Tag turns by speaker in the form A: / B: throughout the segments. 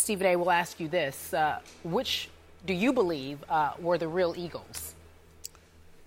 A: Stephen A. will ask you this. Which do you believe were the real Eagles?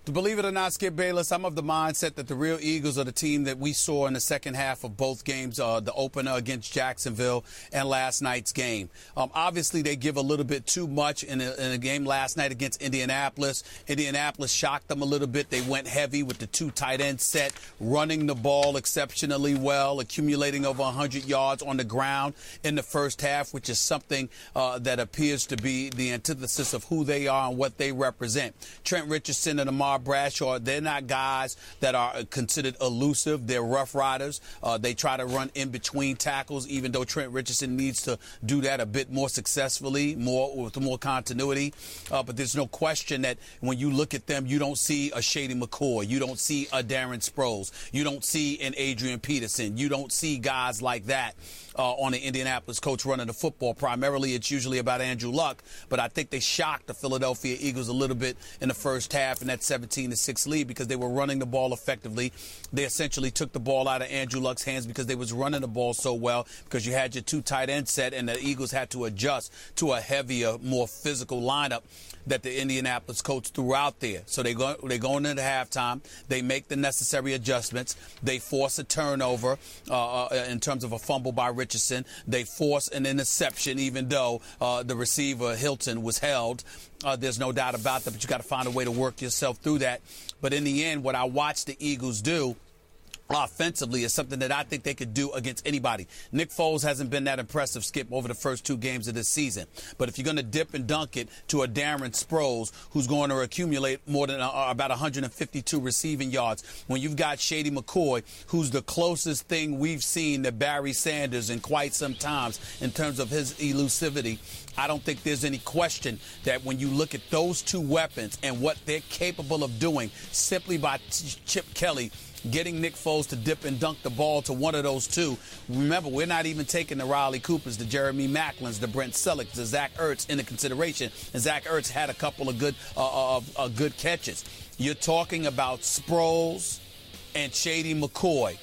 B: Believe it or not, Skip Bayless, I'm of the mindset that the real Eagles are the team that we saw in the second half of both games, the opener against Jacksonville and last night's game. Obviously, they give a little bit too much in a game last night against Indianapolis. Indianapolis shocked them a little bit. They went heavy with the two tight end set, running the ball exceptionally well, accumulating over 100 yards on the ground in the first half, which is something that appears to be the antithesis of who they are and what they represent. Trent Richardson and Amar Bradshaw, they're not guys that are considered elusive. They're rough riders. They try to run in between tackles, even though Trent Richardson needs to do that a bit more successfully, with more continuity. But there's no question that when you look at them, you don't see a Shady McCoy. You don't see a Darren Sproles. You don't see an Adrian Peterson. You don't see guys like that on the Indianapolis Colts running the football. Primarily, it's usually about Andrew Luck, but I think they shocked the Philadelphia Eagles a little bit in the first half in that 17-6 lead because they were running the ball effectively. They essentially took the ball out of Andrew Luck's hands because they was running the ball so well because you had your two tight end set and the Eagles had to adjust to a heavier, more physical lineup that the Indianapolis Colts threw out there. So they go into halftime. They make the necessary adjustments. They force a turnover in terms of a fumble by Richardson. They force an interception, even though the receiver, Hilton, was held. There's no doubt about that, but you got to find a way to work yourself through that. But in the end, what I watched the Eagles do offensively is something that I think they could do against anybody. Nick Foles hasn't been that impressive, Skip, over the first two games of this season. But if you're going to dip and dunk it to a Darren Sproles, who's going to accumulate more than about 152 receiving yards, when you've got Shady McCoy, who's the closest thing we've seen to Barry Sanders in quite some times in terms of his elusivity, I don't think there's any question that when you look at those two weapons and what they're capable of doing simply by Chip Kelly getting Nick Foles to dip and dunk the ball to one of those two. Remember, we're not even taking the Riley Coopers, the Jeremy Maclins, the Brent Sellecks, the Zach Ertz into consideration. And Zach Ertz had a couple of good catches. You're talking about Sproles and Shady McCoy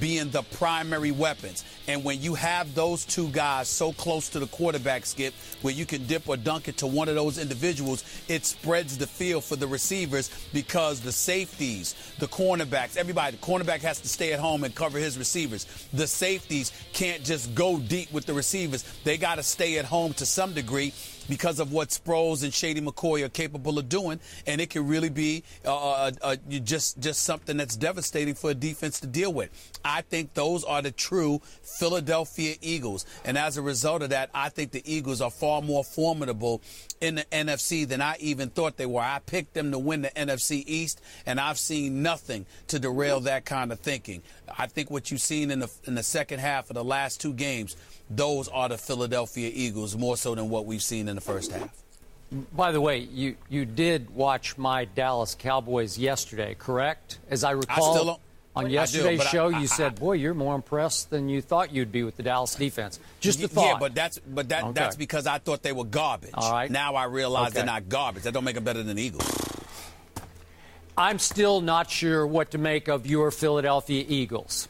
B: being the primary weapons. And when you have those two guys so close to the quarterback, Skip, where you can dip or dunk it to one of those individuals, it spreads the field for the receivers because the safeties, the cornerbacks, everybody, the cornerback has to stay at home and cover his receivers. The safeties can't just go deep with the receivers. They got to stay at home to some degree because of what Sproles and Shady McCoy are capable of doing, and it can really be just something that's devastating for a defense to deal with. I think those are the true Philadelphia Eagles, and as a result of that, I think the Eagles are far more formidable in the NFC than I even thought they were. I picked them to win the NFC East, and I've seen nothing to derail that kind of thinking. I think what you've seen in the second half of the last two games, those are the Philadelphia Eagles more so than what we've seen in the first half.
C: By the way, you did watch my Dallas Cowboys yesterday, correct? As I recall, on yesterday's show, you said, "Boy, you're more impressed than you thought you'd be with the Dallas defense." Just a thought.
B: Yeah, that's because I thought they were garbage. All right. Now I realize they're not garbage. That don't make them better than the Eagles.
C: I'm still not sure what to make of your Philadelphia Eagles.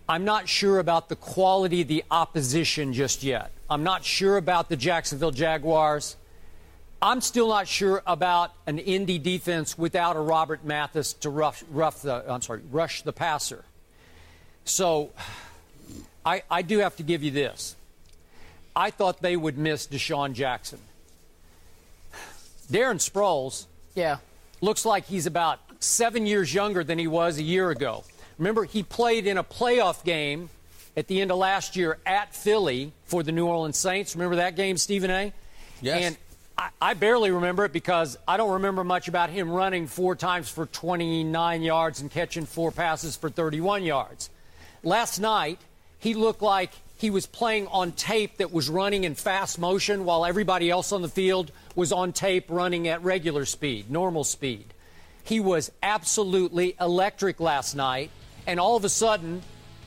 C: I'm not sure about the quality of the opposition just yet. I'm not sure about the Jacksonville Jaguars. I'm still not sure about an Indy defense without a Robert Mathis to rush the passer. So I do have to give you this. I thought they would miss Deshaun Jackson. Darren Sproles looks like he's about 7 years younger than he was a year ago. Remember, he played in a playoff game at the end of last year at Philly for the New Orleans Saints. Remember that game, Stephen A?
B: Yes.
C: And I barely remember it because I don't remember much about him running 4 times for 29 yards and catching 4 passes for 31 yards. Last night, he looked like he was playing on tape that was running in fast motion while everybody else on the field was on tape running at regular speed, normal speed. He was absolutely electric last night. And all of a sudden,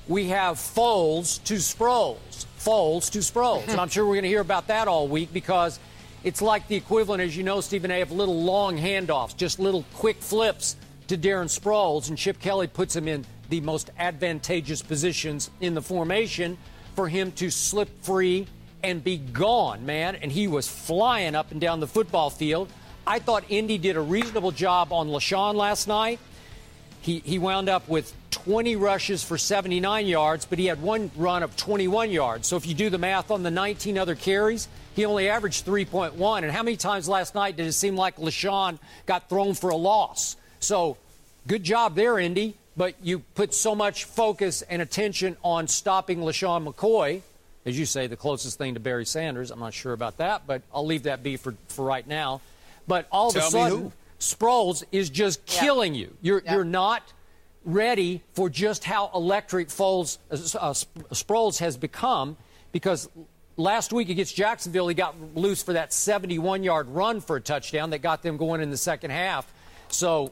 C: we have Foles to Sproles. Foles to Sproles. And I'm sure we're going to hear about that all week because it's like the equivalent, as you know, Stephen A., of little long handoffs, just little quick flips to Darren Sproles. And Chip Kelly puts him in the most advantageous positions in the formation for him to slip free and be gone, man. And he was flying up and down the football field. I thought Indy did a reasonable job on LaShawn last night. He wound up with 20 rushes for 79 yards, but he had one run of 21 yards. So if you do the math on the 19 other carries, he only averaged 3.1. And how many times last night did it seem like LaShawn got thrown for a loss? So good job there, Indy. But you put so much focus and attention on stopping LaShawn McCoy, as you say, the closest thing to Barry Sanders. I'm not sure about that, but I'll leave that be for right now. But all of a sudden, Sproles is just killing you. You're not ready for just how electric Sproles has become, because last week against Jacksonville, he got loose for that 71-yard run for a touchdown that got them going in the second half. So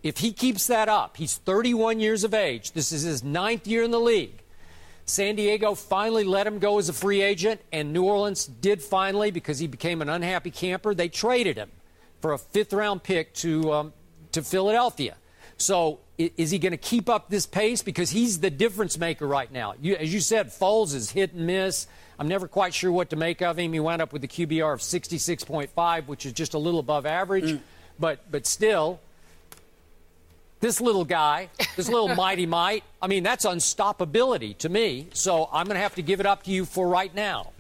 C: if he keeps that up, he's 31 years of age. This is his 9th year in the league. San Diego finally let him go as a free agent, and New Orleans did finally, because he became an unhappy camper. They traded him for a 5th-round pick to Philadelphia. So is he going to keep up this pace? Because he's the difference maker right now. As you said, Foles is hit and miss. I'm never quite sure what to make of him. He wound up with a QBR of 66.5, which is just a little above average. But still, this little guy, this little mighty might, I mean, that's unstoppability to me. So I'm going to have to give it up to you for right now.